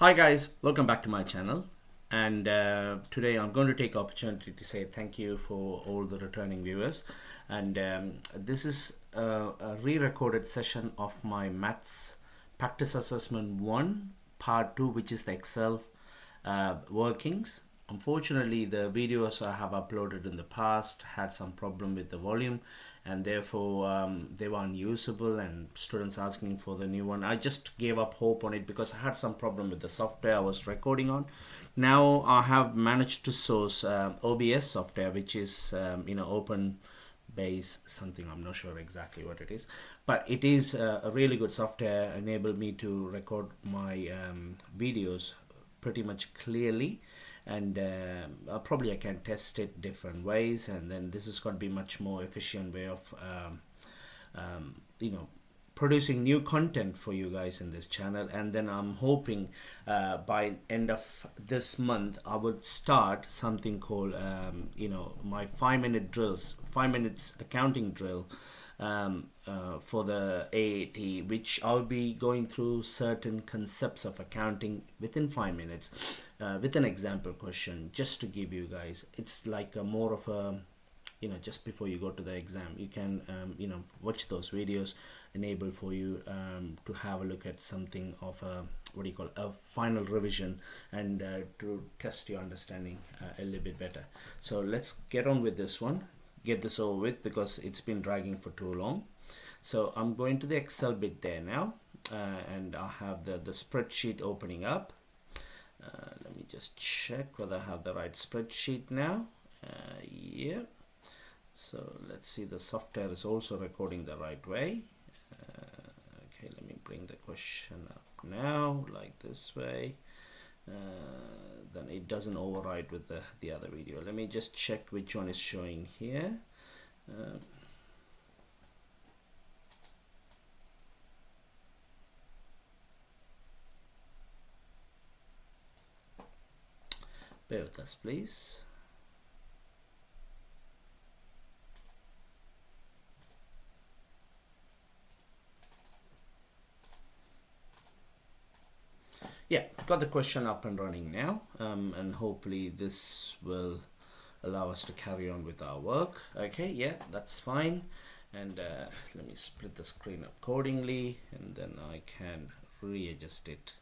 Hi guys, welcome back to my channel. And today I'm going to take opportunity to say thank you for all the returning viewers. And this is a re-recorded session of my maths practice assessment 1 part 2, which is the Excel workings. Unfortunately, the videos I have uploaded in the past had some problem with the volume, and therefore they were unusable, and students asking for the new one. I just gave up hope on it because I had some problem with the software I was recording on. Now I have managed to source OBS software, which is open base something. I'm not sure exactly what it is, but it is a really good software, enabled me to record my videos pretty much clearly, and probably I can test it different ways, and then this is going to be much more efficient way of producing new content for you guys in this channel. And then I'm hoping by end of this month I would start something called my 5-minute drills, 5 minutes accounting drill for the AAT, which I'll be going through certain concepts of accounting within 5 minutes with an example question, just to give you guys. It's like a more of a just before you go to the exam, you can watch those videos, enable for you to have a look at something of a a final revision, and to test your understanding a little bit better. So let's get on with this one, get this over with, because it's been dragging for too long. So I'm going to the Excel bit there now, and I have the spreadsheet opening up. Let me just check whether I have the right spreadsheet now. Yeah. So let's see, the software is also recording the right way. Okay, let me bring the question up now, like this way. Then it doesn't override with the other video. Let me just check which one is showing here. Bear with us, please. Yeah, got the question up and running now, and hopefully this will allow us to carry on with our work. Okay, yeah, that's fine. And let me split the screen accordingly, and then I can readjust it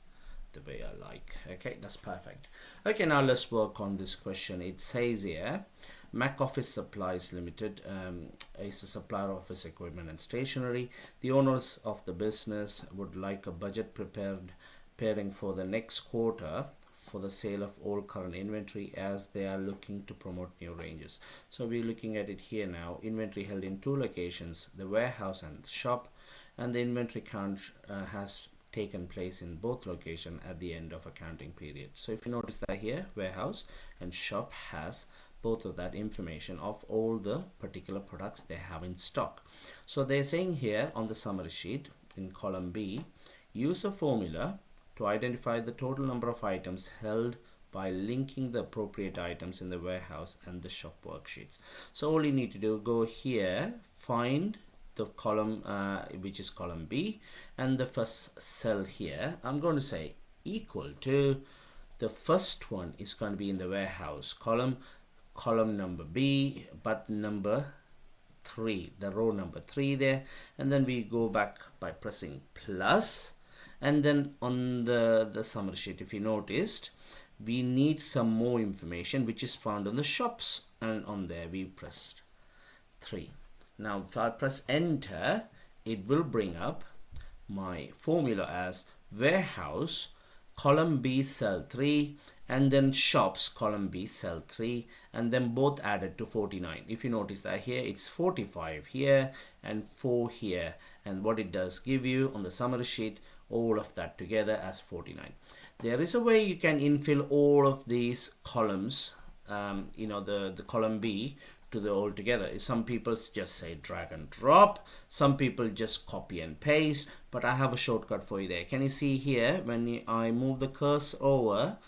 the way I like. Okay, that's perfect. Okay, now let's work on this question. It says here, Mac Office Supplies Limited is a supplier of office equipment and stationery. The owners of the business would like a budget preparing for the next quarter for the sale of all current inventory, as they are looking to promote new ranges. So we're looking at it here now. Inventory held in 2 locations, the warehouse and shop, and the inventory count has taken place in both locations at the end of accounting period. So if you notice that here, warehouse and shop has both of that information of all the particular products they have in stock. So they're saying here on the summary sheet in column B, use a formula to identify the total number of items held by linking the appropriate items in the warehouse and the shop worksheets. So all you need to do, go here, find the column which is column B, and the first cell here, I'm going to say equal to, the first one is going to be in the warehouse column number B, but number 3, the row number 3 there. And then we go back by pressing plus, and then on the summary sheet, if you noticed, we need some more information which is found on the shops, and on there we pressed 3. Now if I press enter, it will bring up my formula as warehouse column B cell 3, and then shops column B cell 3, and then both added to 49. If you notice that here it's 45 here and 4 here, and what it does give you on the summary sheet, all of that together as 49. There is a way you can infill all of these columns, the column B to the all together. Some people just say drag and drop, some people just copy and paste, but I have a shortcut for you there. Can you see here, when I move the cursor over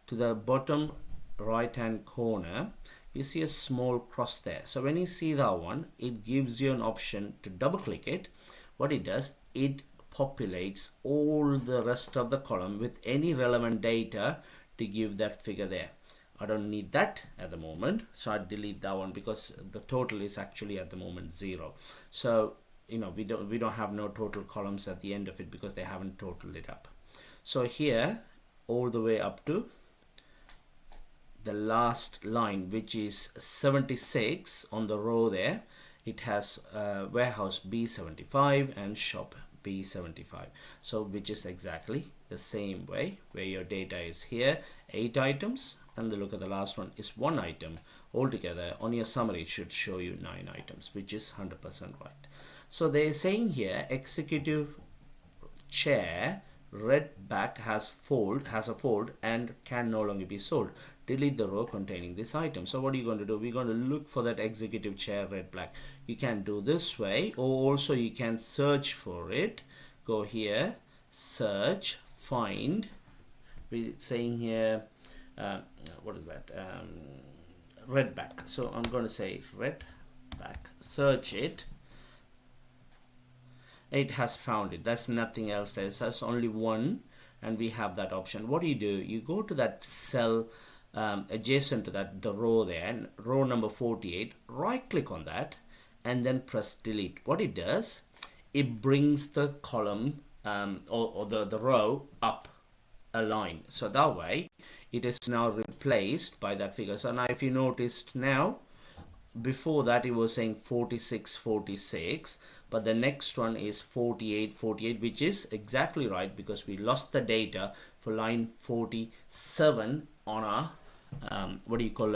to the bottom right hand corner, you see a small cross there. So when you see that one, it gives you an option to double click it. What it does, it populates all the rest of the column with any relevant data to give that figure there. I don't need that at the moment, so I delete that one because the total is actually at the moment 0. So you know, we don't have no total columns at the end of it because they haven't totaled it up. So here all the way up to the last line, which is 76 on the row there, it has warehouse B75 and shop B75, so which is exactly the same way where your data is here 8 items, and the look at the last one is 1 item. Altogether on your summary it should show you 9 items, which is 100% right. So they're saying here executive chair red back has a fold and can no longer be sold. Delete the row containing this item. So what are you going to do? We're going to look for that executive chair red black. You can do this way, or also you can search for it. Go here, search, find. We're saying here what is that, red back. So I'm going to say red back, search it. It has found it. That's nothing else. There's only one, and we have that option. What do? You go to that cell adjacent to that, the row there, and row number 48, right click on that and then press delete. What it does, it brings the column or the row up a line, so that way it is now replaced by that figure. So now if you noticed, now before that it was saying 46 46, but the next one is 48 48, which is exactly right because we lost the data for line 47 on our what do you call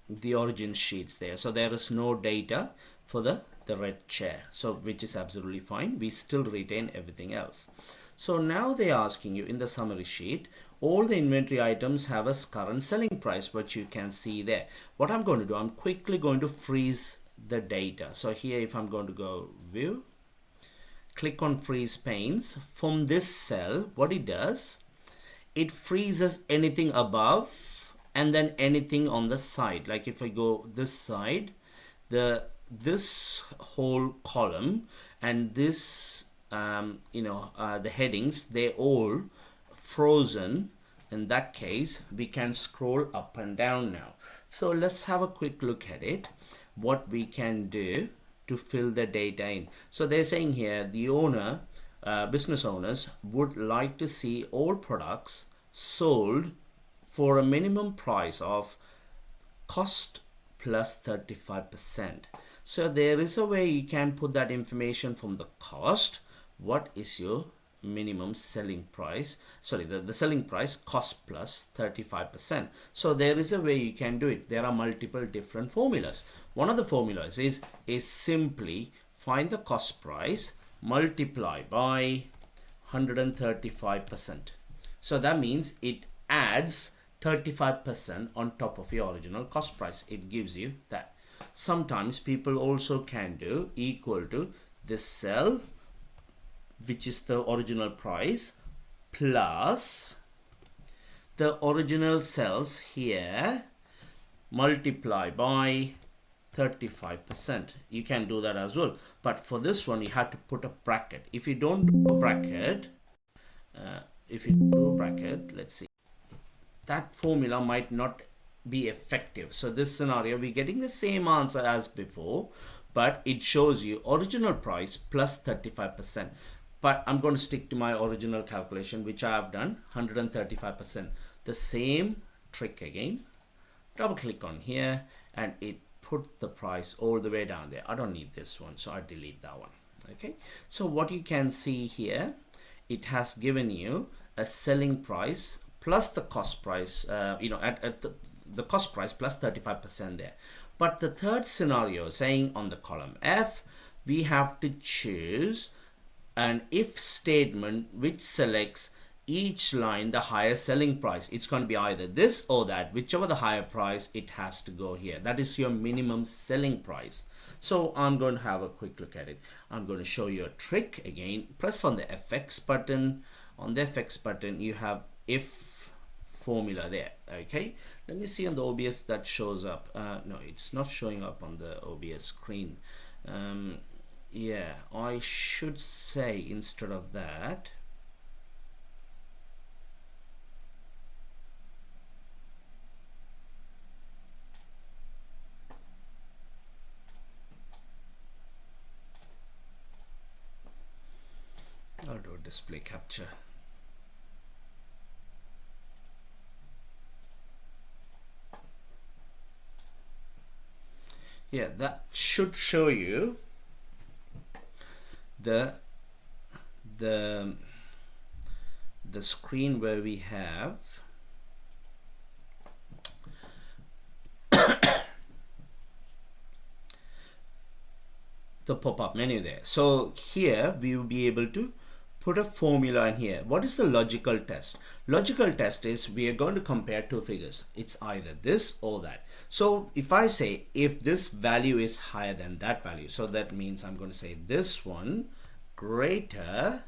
the origin sheets there. So there is no data for the red chair, so which is absolutely fine. We still retain everything else. So now they're asking you in the summary sheet, all the inventory items have a current selling price, which you can see there. What I'm going to do, I'm quickly going to freeze the data. So here, if I'm going to go view, click on freeze panes, from this cell, what it does, it freezes anything above and then anything on the side. Like if I go this side, this whole column and this the headings, they're all frozen. In that case, we can scroll up and down now. So let's have a quick look at it, what we can do to fill the data in. So they're saying here the owner, business owners would like to see all products sold for a minimum price of cost plus 35%. So there is a way you can put that information from the cost. What is your minimum selling price? Sorry, the selling price, cost plus 35%. So there is a way you can do it. There are multiple different formulas. One of the formulas is simply find the cost price, multiply by 135%. So that means it adds 35% on top of your original cost price. It gives you that. Sometimes people also can do equal to this cell, which is the original price, plus the original cells here, multiply by 35%. You can do that as well, but for this one you have to put a bracket. If you don't do a bracket, let's see, that formula might not be effective. So this scenario, we're getting the same answer as before, but it shows you original price plus 35%. But I'm going to stick to my original calculation, which I have done 135%. The same trick again. Double click on here and it put the price all the way down there. I don't need this one, so I delete that one. Okay. So what you can see here, it has given you a selling price plus the cost price, at the cost price plus 35% there. But the third scenario saying on the column F, we have to choose an if statement which selects each line the higher selling price. It's going to be either this or that, whichever the higher price, it has to go here. That is your minimum selling price. So I'm going to have a quick look at it. I'm going to show you a trick again. Press on the FX button. On the FX button you have if formula there. Okay, let me see on the OBS that shows up. No, it's not showing up on the OBS screen. yeah, I should say instead of that, I'll do a display capture. Yeah, that should show you the the the screen where we have the pop-up menu there. So here we will be able to put a formula in here. What is the logical test? Logical test is we are going to compare two figures. It's either this or that. So if I say if this value is higher than that value, so that means I'm going to say this one greater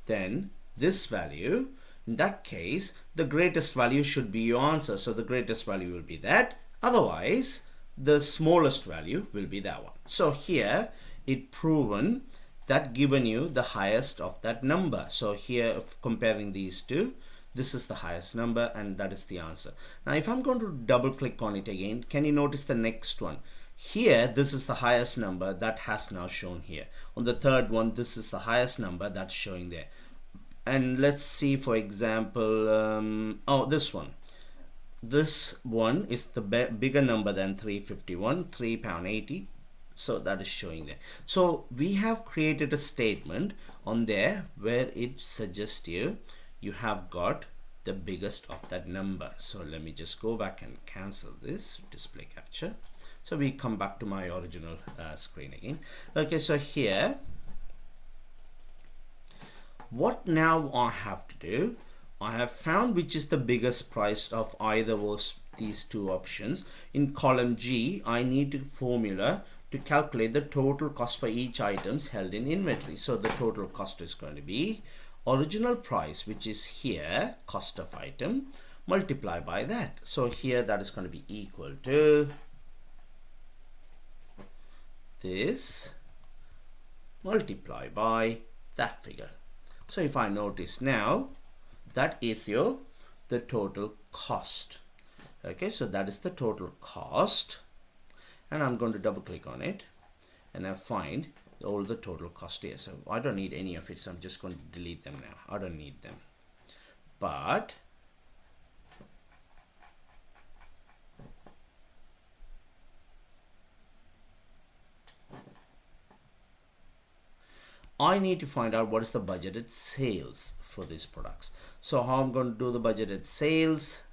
than this value. In that case, the greatest value should be your answer. So the greatest value will be that. Otherwise, the smallest value will be that one. So here it proven that given you the highest of that number. So here comparing these two, this is the highest number and that is the answer. Now if I'm going to double click on it again, can you notice the next one? Here this is the highest number that has now shown here. On the third one, this is the highest number that's showing there. And let's see, for example, oh, this one is the bigger number than 351, £3.80. So that is showing there. So we have created a statement on there where it suggests you have got the biggest of that number. So let me just go back and cancel this display capture. So we come back to my original screen again. Okay, so here what now I have to do, I have found which is the biggest price of either of these two options. In column G, I need a formula to calculate the total cost for each items held in inventory. So the total cost is going to be original price, which is here, cost of item, multiply by that. So here that is going to be equal to this multiply by that figure. So if I notice now, that is the total cost. Okay, so that is the total cost, and I'm going to double click on it and I find all the total cost here. So I don't need any of it, so I'm just going to delete them now. I don't need them, but I need to find out what is the budgeted sales for these products. So how I'm going to do the budgeted sales,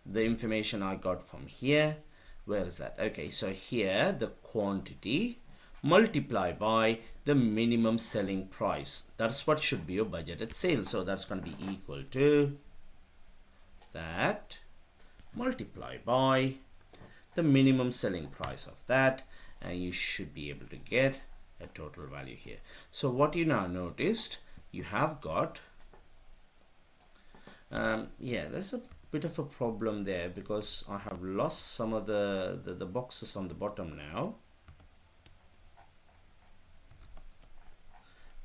the information I got from here, where is that? Okay, so here the quantity multiply by the minimum selling price. That's what should be your budgeted sales. So that's going to be equal to that multiply by the minimum selling price of that, and you should be able to get a total value here. So what you now noticed, you have got yeah, there's a bit of a problem there because I have lost some of the boxes on the bottom now.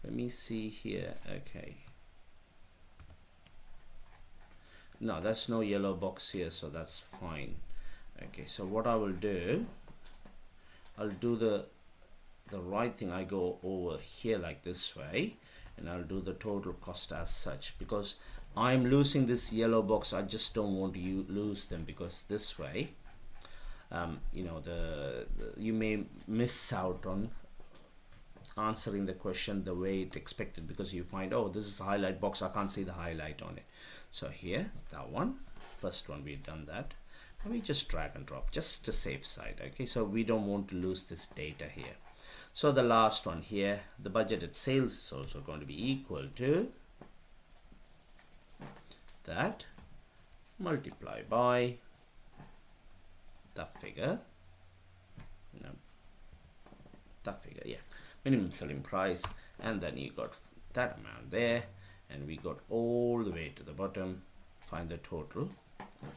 Let me see here. Okay, no, there's no yellow box here, so that's fine. Okay, so what I will do, I'll do the right thing. I go over here like this way and I'll do the total cost as such, because I'm losing this yellow box. I just don't want to lose them, because this way you know, you may miss out on answering the question the way it expected, because you find, oh, this is a highlight box, I can't see the highlight on it. So here, that one, first one, we've done that. Let me just drag and drop, just to safe side. Okay, so we don't want to lose this data here. So the last one here, the budgeted sales is also going to be equal to that multiply by that figure, no, that figure, yeah, minimum selling price, and then you got that amount there, and we got all the way to the bottom, find the total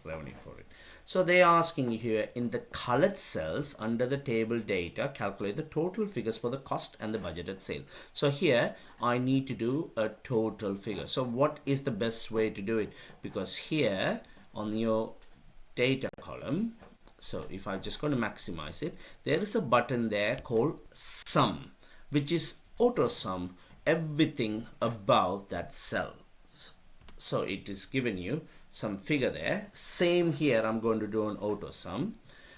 revenue for it. So they are asking you here in the colored cells under the table data, calculate the total figures for the cost and the budgeted sale. So here I need to do a total figure. So what is the best way to do it? Because here on your data column, so if I'm just going to maximize it, there is a button there called sum, which is auto sum everything above that cell. So it is given you some figure there. Same here, I'm going to do an auto sum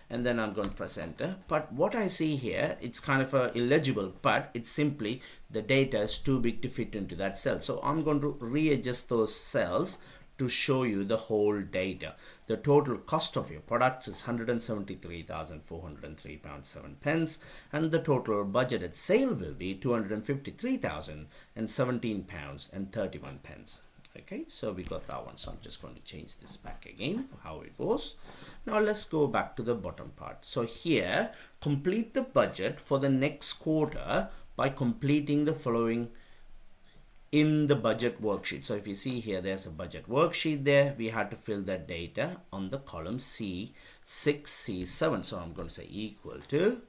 and then I'm going to press enter. But what I see here, it's kind of illegible, but it's simply the data is too big to fit into that cell. So I'm going to readjust those cells to show you the whole data. The total cost of your products is £173,403.07 and the total budgeted sale will be £253,017.31. Okay, so we got that one. So I'm just going to change this back again, how it was. Now let's go back to the bottom part. So here, complete the budget for the next quarter by completing the following in the budget worksheet. So if you see here, there's a budget worksheet there. We had to fill that data on the column C6, C7. So I'm going to say equal to,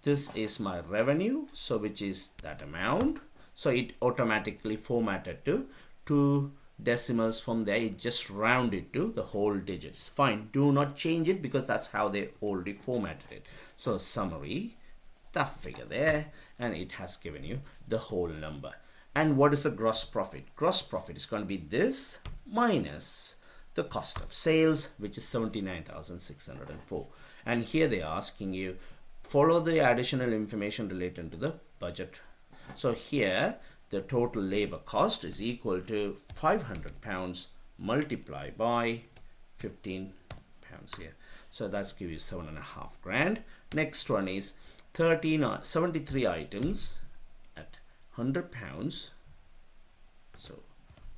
this is my revenue, so which is that amount. So it automatically formatted to 2 decimals from there. It just rounded to the whole digits. Fine, do not change it because that's how they already formatted it. So summary, that figure there, and it has given you the whole number. And what is the gross profit? Gross profit is going to be this minus the cost of sales, which is 79,604. And here they are asking you, follow the additional information related to the budget. So here, the total labor cost is equal to £500 multiplied by 15 pounds here. So that's give you 7.5 grand. Next one is 73 items at £100. So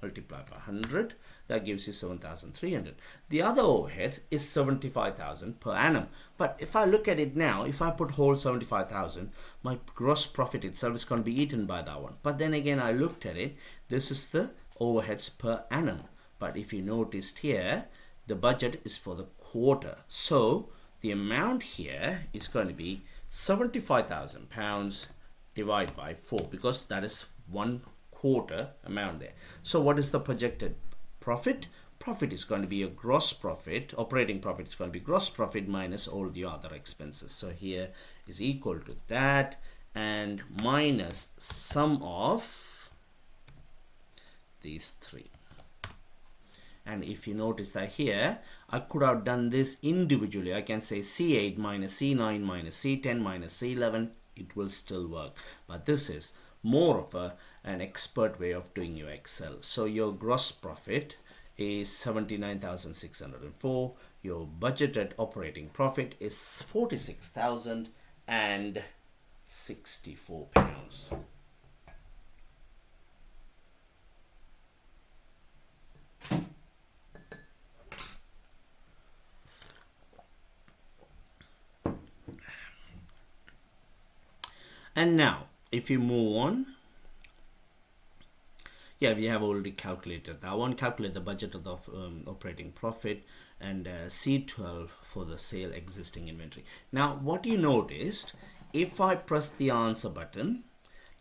multiply by 100, that gives you 7,300. The other overhead is 75,000 per annum. But if I look at it now, if I put whole 75,000, my gross profit itself is going to be eaten by that one. But then again, I looked at it, this is the overheads per annum. But if you noticed here, the budget is for the quarter. So the amount here is going to be £75,000 divided by 4, because that is 1 quarter amount there. So what is the projected profit? Profit is going to be a gross profit. Operating profit is going to be gross profit minus all the other expenses. So here is equal to that and minus sum of these 3. And if you notice that here, I could have done this individually. I can say C8 minus C9 minus C10 minus C11. It will still work. But this is more of an expert way of doing your Excel. So your gross profit is 79,604. Your budgeted operating profit is 46,064 pounds. And now, if you move on, yeah, we have already calculated that one. Calculate the budget of the operating profit and C12 for the sale existing inventory. Now, what you noticed, if I press the answer button,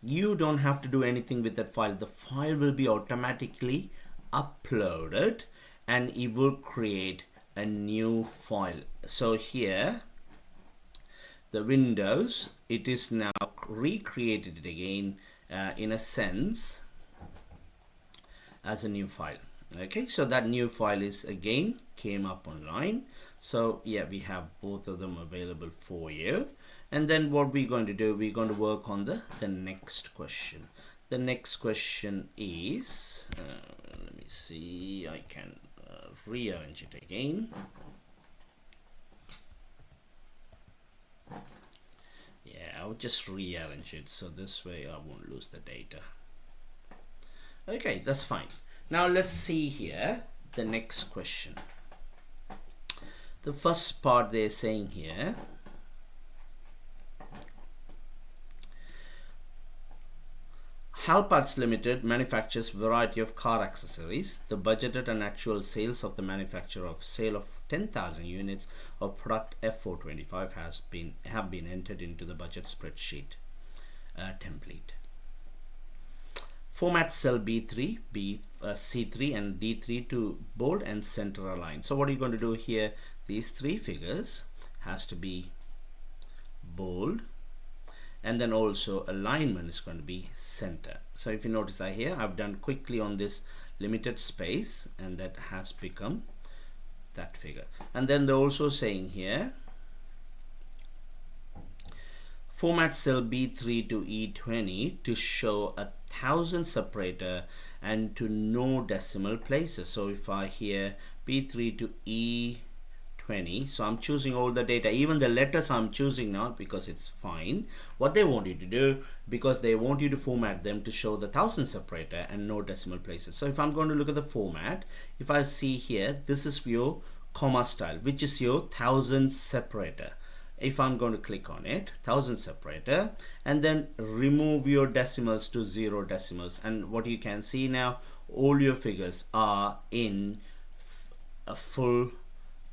you don't have to do anything with that file. The file will be automatically uploaded and it will create a new file. So here, the Windows, it is now recreated it again in a sense as a new file. Okay, so that new file is again came up online. So yeah, we have both of them available for you. And then what we're going to do, we're going to work on the next question. The next question is, let me see, I can rearrange it again. Yeah, I'll just rearrange it so this way I won't lose the data. Okay, that's fine. Now let's see here the next question. The first part they're saying here, HAL Parts Limited manufactures variety of car accessories. The budgeted and actual sales of the manufacturer of sale of 10,000 units of product F425 have been entered into the budget spreadsheet template. Format cell B3, C3 and D3 to bold and center align. So what are you going to do here? These three figures has to be bold, and then also alignment is going to be center. So if you notice here, I've done quickly on this limited space, and that has become that figure. And then they're also saying here, format cell B3 to E20 to show 1,000 separator and to no decimal places. So if I here B3 to E20, so I'm choosing all the data, even the letters I'm choosing now because it's fine. What they want you to do, because they want you to format them to show the 1,000 separator and no decimal places. So if I'm going to look at the format, if I see here, this is your comma style, which is your 1,000 separator. If I'm going to click on it, 1,000 separator, and then remove your decimals to 0 decimals, and what you can see now, all your figures are in a full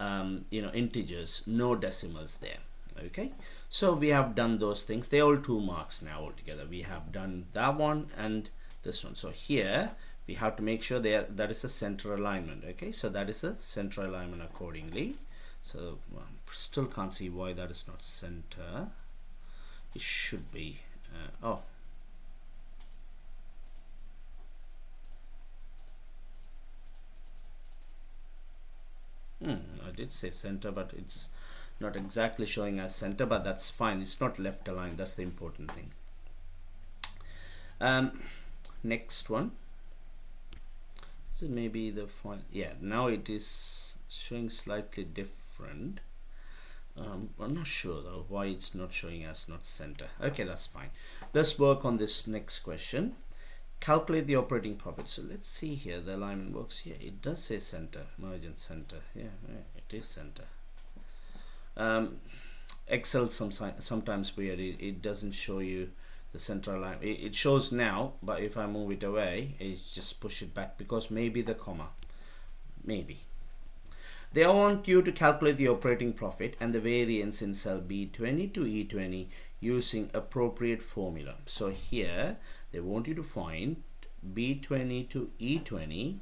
integers, no decimals there. Okay, so we have done those things. They're all 2 marks now altogether. We have done that one and this one. So here we have to make sure that is a center alignment. Okay, so that is a center alignment accordingly. So still can't see why that is not center. It should be I did say center, but it's not exactly showing as center, but that's fine. It's not left aligned. That's the important thing. Next one. So maybe the file. Yeah, now it is showing slightly different. I'm not sure though why it's not showing as not center. Okay, that's fine. Let's work on this next question. Calculate the operating profit. So let's see here, the alignment works here. It does say center, margin center. Yeah, it is center. Excel sometimes weird. It doesn't show you the center alignment. It shows now, but if I move it away, it's just push it back because maybe the comma, maybe. They want you to calculate the operating profit and the variance in cell B20 to E20 using appropriate formula. So here they want you to find B20 to E20.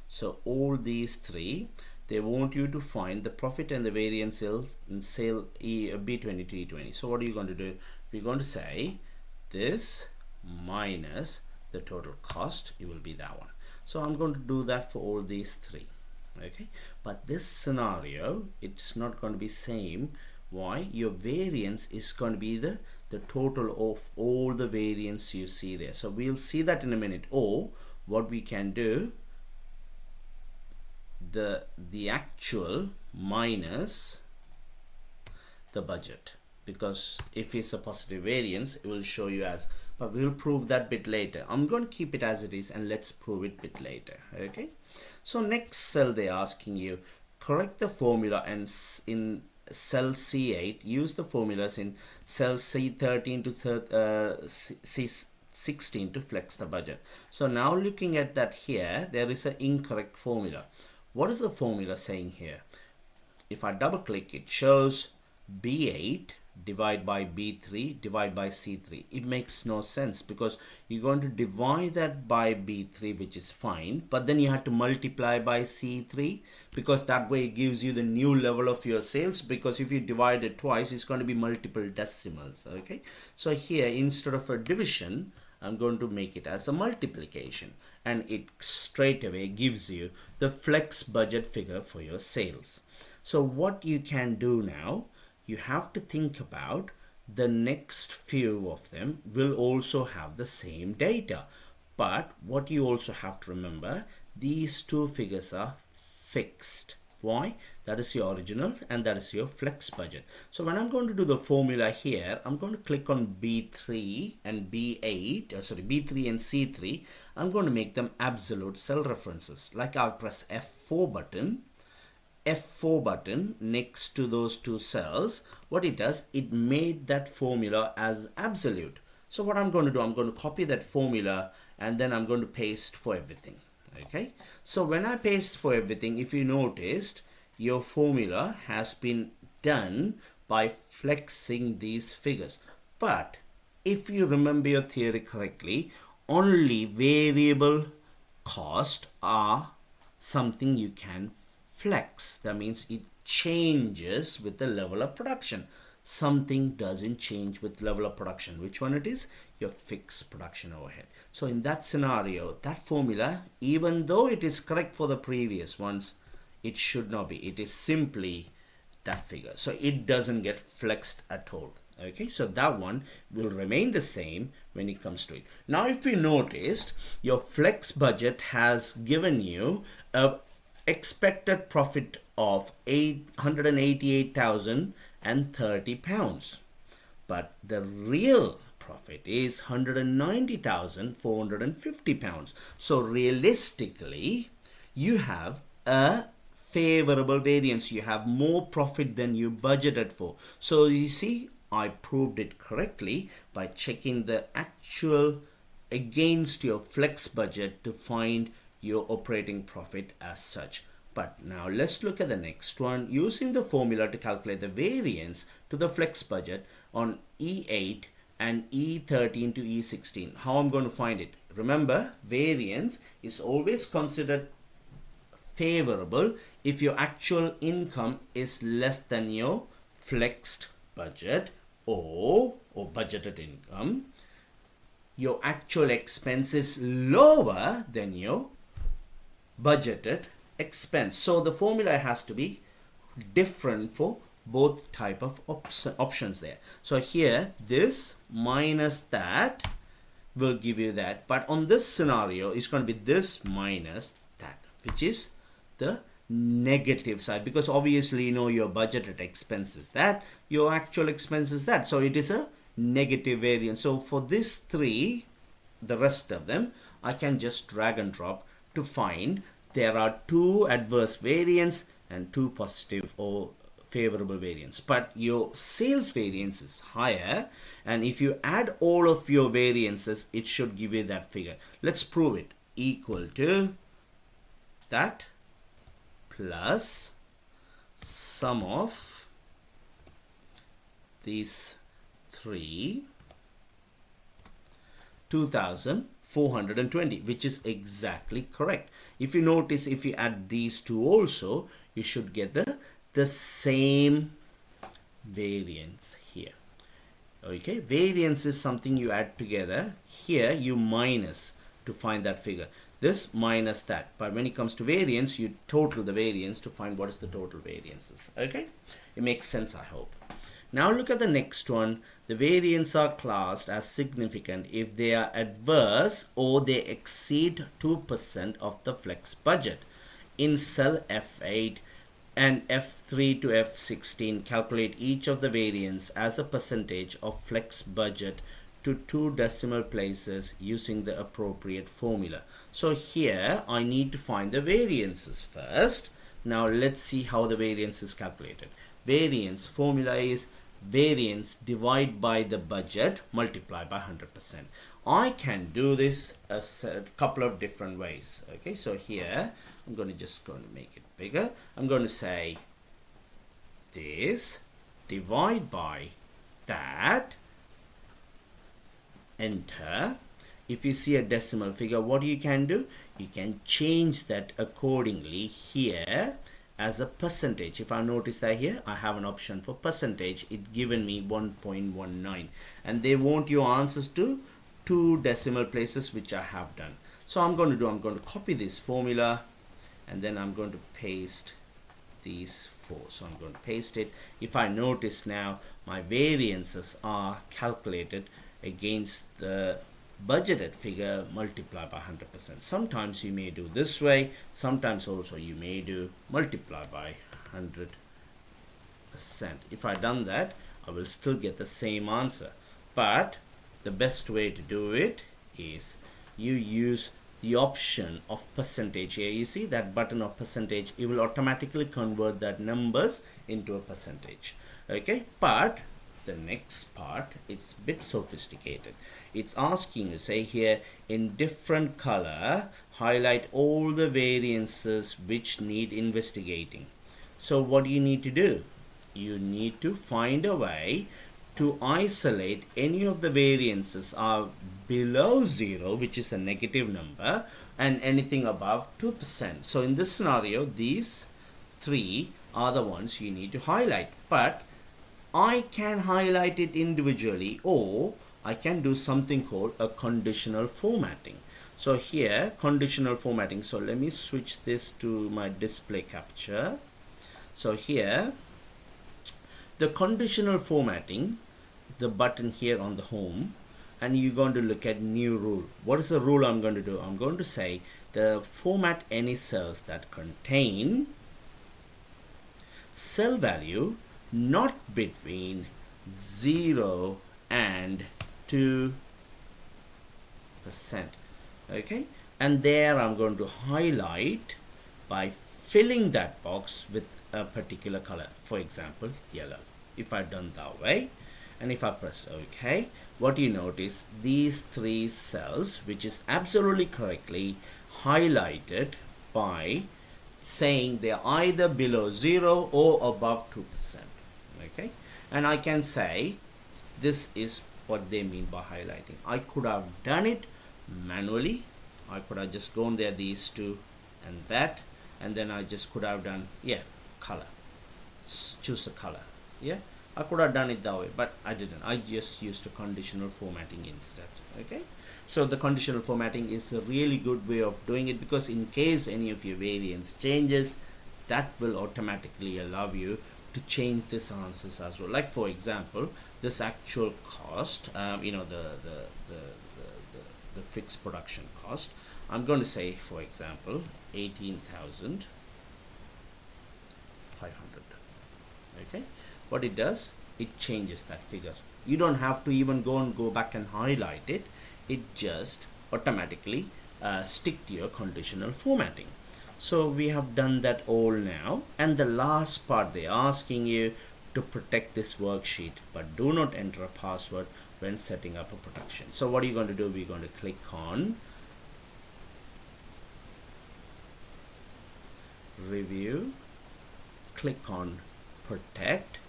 So all these three, they want you to find the profit and the variance in cell B20 to E20. So what are you going to do? We're going to say this minus the total cost. It will be that one. So I'm going to do that for all these three. Okay, but this scenario, it's not going to be same. Why? Your variance is going to be the total of all the variance you see there. So we'll see that in a minute. Or what we can do, the actual minus the budget, because if it's a positive variance, it will show you as, but we'll prove that bit later. I'm going to keep it as it is and let's prove it bit later. Okay, so next cell they're asking you, correct the formula and in cell C8, use the formulas in cell C13 to C16 to flex the budget. So now looking at that here, there is an incorrect formula. What is the formula saying here? If I double click, it shows B8 divide by B3 divide by C3. It makes no sense because you're going to divide that by B3, which is fine, but then you have to multiply by C3 because that way it gives you the new level of your sales, because if you divide it twice, it's going to be multiple decimals. Okay, so here instead of a division, I'm going to make it as a multiplication, and it straight away gives you the flex budget figure for your sales. So what you can do now, you have to think about the next few of them will also have the same data. But what you also have to remember, these two figures are fixed. Why? That is your original and that is your flex budget. So when I'm going to do the formula here, I'm going to click on B3 and B3 and C3. I'm going to make them absolute cell references. Like I'll press F4 button next to those two cells. What it does, it made that formula as absolute. So what I'm going to do, I'm going to copy that formula and then I'm going to paste for everything. Okay, so when I paste for everything, if you noticed, your formula has been done by flexing these figures. But if you remember your theory correctly, only variable cost are something you can flex. That means it changes with the level of production. Something doesn't change with level of production. Which one it is? Your fixed production overhead. So in that scenario, that formula, even though it is correct for the previous ones, it should not be. It is simply that figure. So it doesn't get flexed at all. Okay, so that one will remain the same when it comes to it. Now, if you noticed, your flex budget has given you a expected profit of £188,030, but the real profit is £190,450. So realistically, you have a favorable variance. You have more profit than you budgeted for. So you see, I proved it correctly by checking the actual against your flex budget to find your operating profit as such. But now let's look at the next one, using the formula to calculate the variance to the flex budget on E8 and E13 to E16. How I'm going to find it? Remember, variance is always considered favorable if your actual income is less than your flexed budget or budgeted income. Your actual expense is lower than your budgeted expense. So the formula has to be different for both type of options there. So here, this minus that will give you that. But on this scenario, it's going to be this minus that, which is the negative side, because obviously you know your budgeted expense is that, your actual expense is that, so it is a negative variance. So for these three, the rest of them, I can just drag and drop to find there are two adverse variance and two positive or favorable variance. But your sales variance is higher, and if you add all of your variances, it should give you that figure. Let's prove it. Equal to that plus sum of these three, 2,420, which is exactly correct. If you notice, if you add these two also, you should get the same variance here. Okay, variance is something you add together. Here you minus to find that figure. This minus that. But when it comes to variance, you total the variance to find what is the total variances. Okay, it makes sense, I hope. Now look at the next one. The variance are classed as significant if they are adverse or they exceed 2% of the flex budget. In cell F8 and F3 to F16, calculate each of the variance as a percentage of flex budget to 2 decimal places using the appropriate formula. So here I need to find the variances first. Now let's see how the variance is calculated. Variance formula is variance divided by the budget multiplied by 100%. I can do this a couple of different ways. Okay, so here I'm going to make it bigger. I'm going to say this divide by that, enter. If you see a decimal figure, what you can do? You can change that accordingly here as a percentage. If I notice that here, I have an option for percentage. It given me 1.19, and they want your answers to 2 decimal places, which I have done. So I'm going to copy this formula, and then I'm going to paste these 4. So I'm going to paste it. If I notice now, my variances are calculated against the budgeted figure multiplied by 100%. Sometimes you may do this way, sometimes also you may do multiply by 100%. If I done that, I will still get the same answer, but the best way to do it is you use the option of percentage. Here you see that button of percentage, it will automatically convert that numbers into a percentage. Okay, but the next part. It's a bit sophisticated. It's asking you, say here, in different color, highlight all the variances which need investigating. So what do you need to do? You need to find a way to isolate any of the variances are below 0, which is a negative number, and anything above 2%. So in this scenario, these three are the ones you need to highlight. But I can highlight it individually, or I can do something called a conditional formatting. So here, conditional formatting. So let me switch this to my display capture. So here, the conditional formatting, the button here on the home, and you're going to look at new rule. What is the rule I'm going to do? I'm going to say the format any cells that contain cell value not between 0 and 2%. Okay, and there I'm going to highlight by filling that box with a particular color, for example yellow. If I've done that way, and if I press OK, what you notice, these three cells, which is absolutely correctly highlighted by saying they're either below 0 or above 2%. Okay, and I can say this is what they mean by highlighting. I could have done it manually. I could have just gone there, these two and that, and then I just could have done, yeah, color, choose a color. Yeah, I could have done it that way, but I didn't. I just used a conditional formatting instead. Okay, so the conditional formatting is a really good way of doing it, because in case any of your variance changes, that will automatically allow you to change this answers as well. Like for example, this actual cost, you know, the fixed production cost, I'm going to say, for example, 18,500. Okay, what it does, it changes that figure. You don't have to even go back and highlight it. It just automatically stick to your conditional formatting. So we have done that all now, and the last part, they're asking you to protect this worksheet, but do not enter a password when setting up a production. So what are you going to do? We're going to click on review, click on protect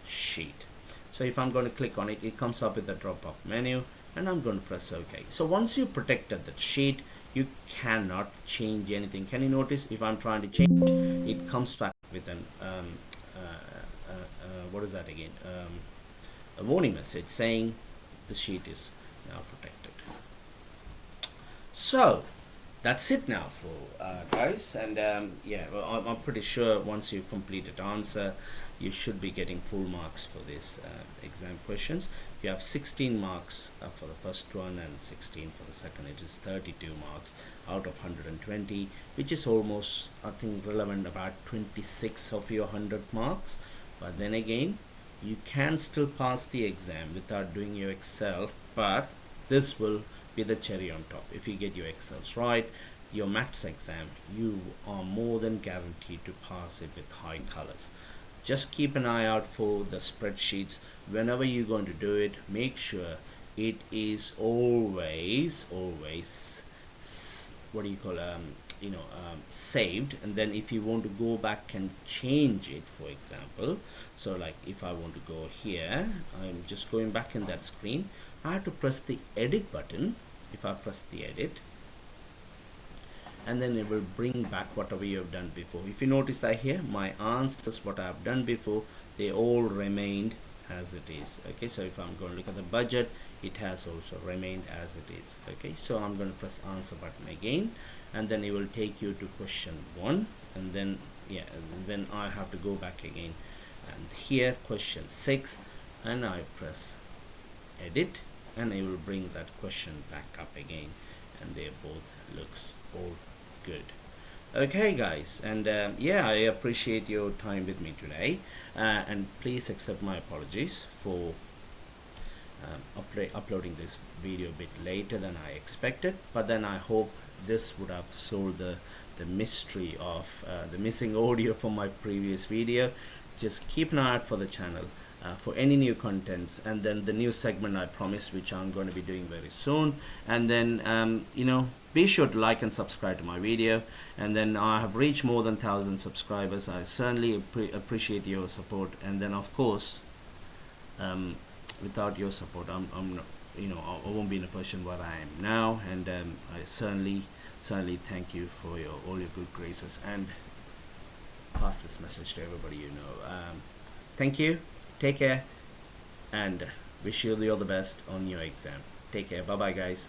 sheet. So if I'm going to click on it, it comes up with the drop-up menu, and I'm going to press OK. So once you protected that sheet, you cannot change anything. Can you notice if I'm trying to change, it comes back with an what is that again, a warning message saying the sheet is now protected. So that's it now for guys, and yeah, well, I'm pretty sure once you completed answer, you should be getting full marks for this exam questions. You have 16 marks for the first one and 16 for the second. It is 32 marks out of 120, which is almost, I think, relevant about 26 of your 100 marks. But then again, you can still pass the exam without doing your Excel, but this will be the cherry on top. If you get your Excels right, your maths exam, you are more than guaranteed to pass it with high colors. Just keep an eye out for the spreadsheets. Whenever you're going to do it, make sure it is always what do you call saved. And then if you want to go back and change it, for example, so like if I want to go here, I'm just going back in that screen, I have to press the edit button. If I press the edit, and then it will bring back whatever you have done before. If you notice that here, my answers, what I have done before, they all remained as it is. Okay, so if I'm going to look at the budget, it has also remained as it is. Okay, so I'm going to press answer button again, and then it will take you to question 1, and then yeah, and then I have to go back again, and here question 6, and I press edit, and it will bring that question back up again, and they both looks all good. Okay guys, and yeah, I appreciate your time with me today, and please accept my apologies for uploading this video a bit later than I expected, but then I hope this would have solved the mystery of the missing audio from my previous video. Just keep an eye out for the channel, for any new contents, and then the new segment I promised, which I'm going to be doing very soon. And then be sure to like and subscribe to my video. And then I have reached more than 1,000 subscribers. I certainly appreciate your support. And then of course, without your support, I'm not, I won't be in a position where I am now. And I certainly thank you for all your good graces, and pass this message to everybody you know. Thank you, take care, and wish you all the best on your exam. Take care, bye bye guys.